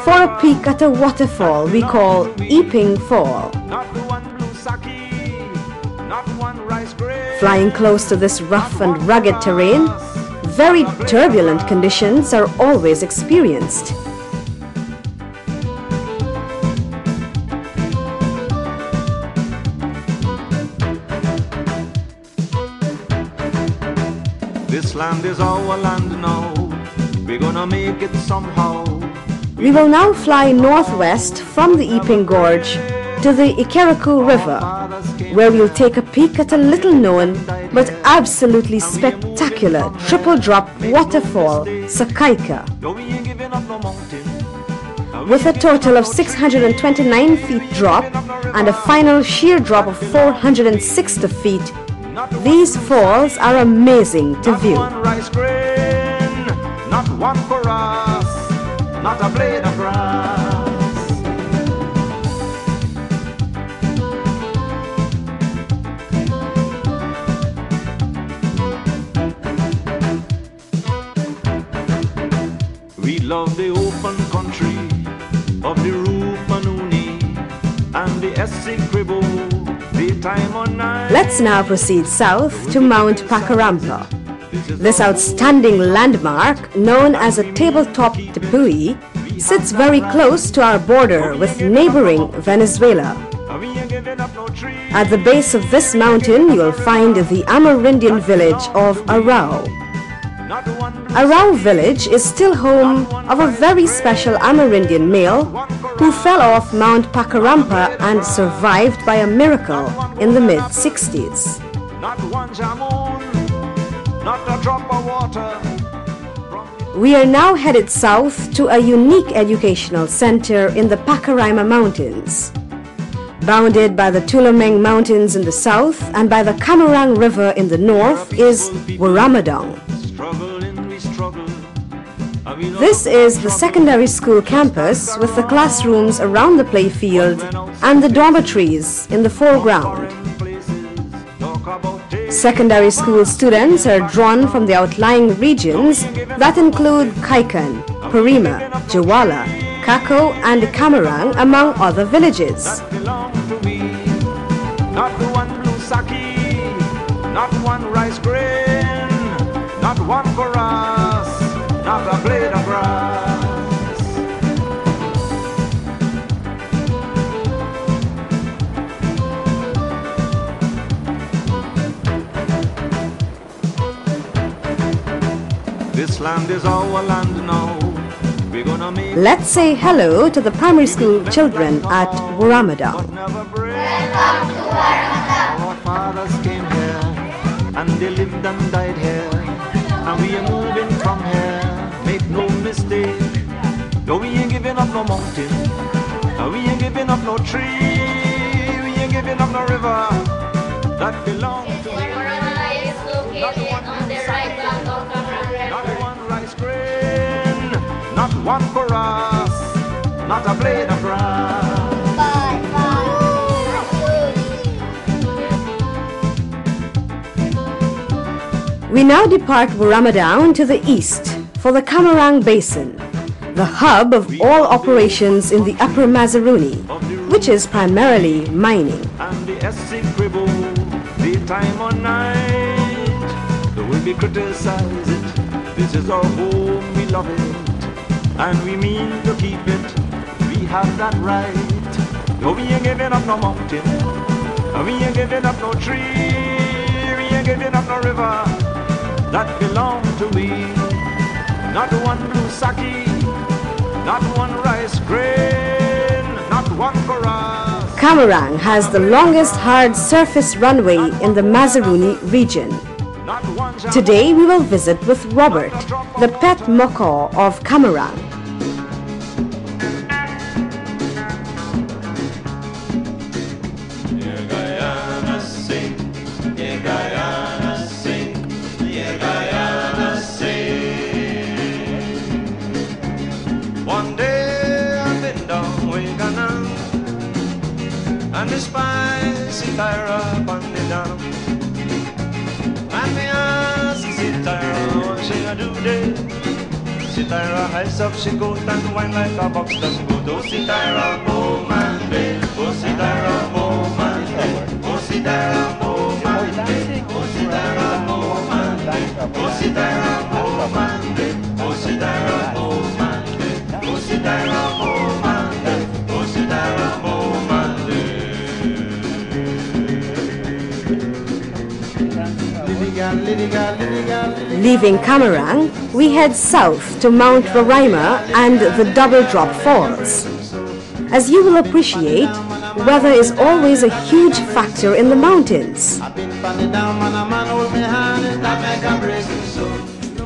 for a peek at a waterfall we call Eeping Fall. Flying close to this rough and rugged terrain, very turbulent conditions are always experienced. This land is our land now. We're gonna make it somehow. We will now fly northwest from the Eeping Gorge to the Ikeraku River, where we'll take a peek at a little-known but absolutely spectacular triple-drop waterfall, Sakaika. With a total of 629 feet drop and a final sheer drop of 460 feet, these falls are amazing to view. Not one for us, not a blade of grass. We love the open country of the Rupanuni and the Essequibo, the time on night. Let's now proceed south to Mount Pakarampa. This outstanding landmark, known as a tabletop tepui, sits very close to our border with neighboring Venezuela. At the base of this mountain, you will find the Amerindian village of Arau. Arau village is still home of a very special Amerindian male who fell off Mount Pakarampa and survived by a miracle in the mid-60s. Not a drop of water. We are now headed south to a unique educational center in the Pacaraima Mountains. Bounded by the Tulameng Mountains in the south and by the Camarang River in the north is Waramadong. This is the secondary school campus with the classrooms around the playfield and the dormitories in the foreground. Secondary school students are drawn from the outlying regions that include Kaikan, Parima, Jawala, Kako and Camarang, among other villages. Not one blue sake, not one rice grain, not one for us, not a blade of grass. This land is our land now. We're gonna make. Let's say hello to the primary school children at Waramadong. Welcome to Waramadong. Our fathers came here and they lived and died here, and we are moving from here. Make no mistake. No, we ain't giving up no mountain. We ain't giving up no tree. We ain't giving up no river that belongs to us. Waramadong is located on the right bank of Camarang River. Not one rice grain, not one for us, not a blade of grass. We now depart Waramadong to the east for the Camarang Basin, the hub of all operations in the Upper Mazaruni, which is primarily mining. And the Essequibo, the time on night, though we criticize it, this is our home, we love it, and we mean to keep it, we have that right. No, we ain't giving up no mountain, and we ain't giving up no tree, we ain't giving up no river that belong to we. Not one blue sake, not one rice grain, not one for us. Camarang has the longest hard surface runway in the Mazaruni region. Today we will visit with Robert, the pet macaw of Camarang. Guyana sing, Guyana sing, Guyana sing. One day I've been down Guyana, and the spicy Tyra on the down. And me ask, is it Tyra, what she a do there? She Tyra, eyes up she goes and wine like a box does go. Oh, see Tyra, oh man, oh, see Tyra, oh man, oh, see Tyra, oh man, oh, see Tyra, oh man, oh, see Tyra, oh man, oh, see Tyra, oh man, oh, see Tyra, oh man, oh, see Tyra, oh man. Leaving Camarang, we head south to Mount Roraima and the Double Drop Falls. As you will appreciate, weather is always a huge factor in the mountains.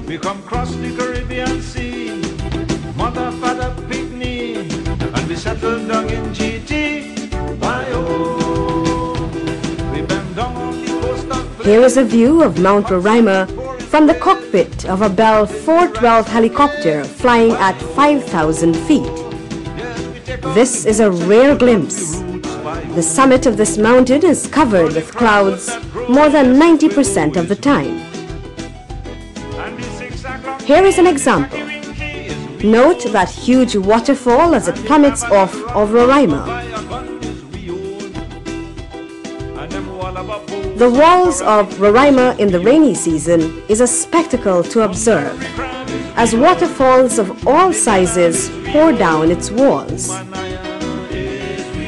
We come cross the Caribbean Sea, mother, father, picnic, and we settle down in GT. We bend down on the coast of. Here is a view of Mount Roraima from the cockpit of a Bell 412 helicopter flying at 5,000 feet. This is a rare glimpse. The summit of this mountain is covered with clouds more than 90% of the time. Here is an example. Note that huge waterfall as it plummets off of Roraima. The walls of Roraima in the rainy season is a spectacle to observe, as waterfalls of all sizes pour down its walls.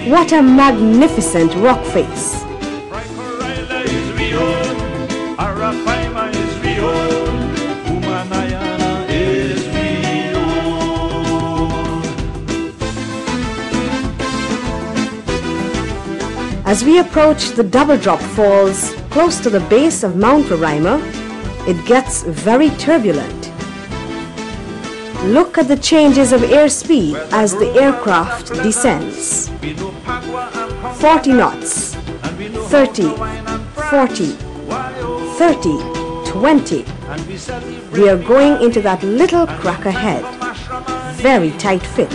What a magnificent rock face! As we approach the Double Drop Falls, close to the base of Mount Roraima, it gets very turbulent. Look at the changes of airspeed as the aircraft descends. 40 knots, 30, 40, 30, 20. We are going into that little crack ahead. Very tight fit.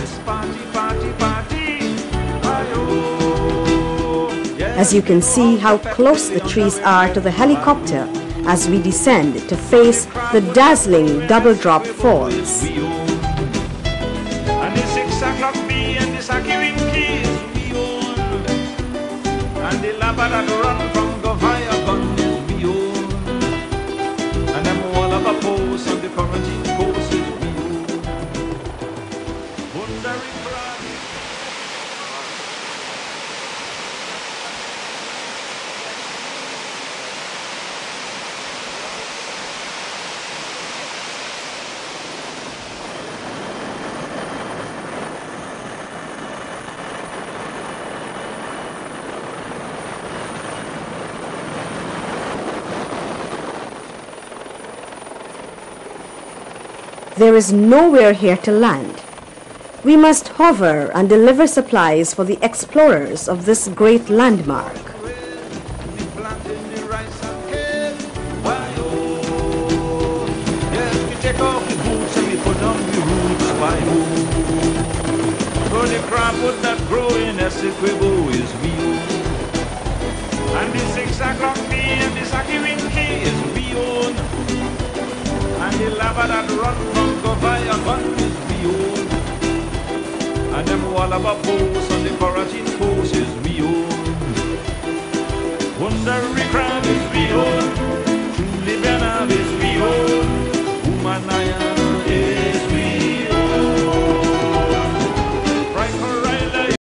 As you can see how close the trees are to the helicopter as we descend to face the dazzling Double Drop Falls. And the 6 o'clock bee and the Sakirin keys we own. And the lava that run from Guyana guns we own. And them all of a post on the quarantine coast we own. Wondering brand. There is nowhere here to land. We must hover and deliver supplies for the explorers of this great landmark. The crabwood that grow in Essequibo is we. And the 6 o'clock bee and the Sakirin key is we own. And the lava that run from Guyana guns is we own. And them Wallaba posts on the Coratin coast is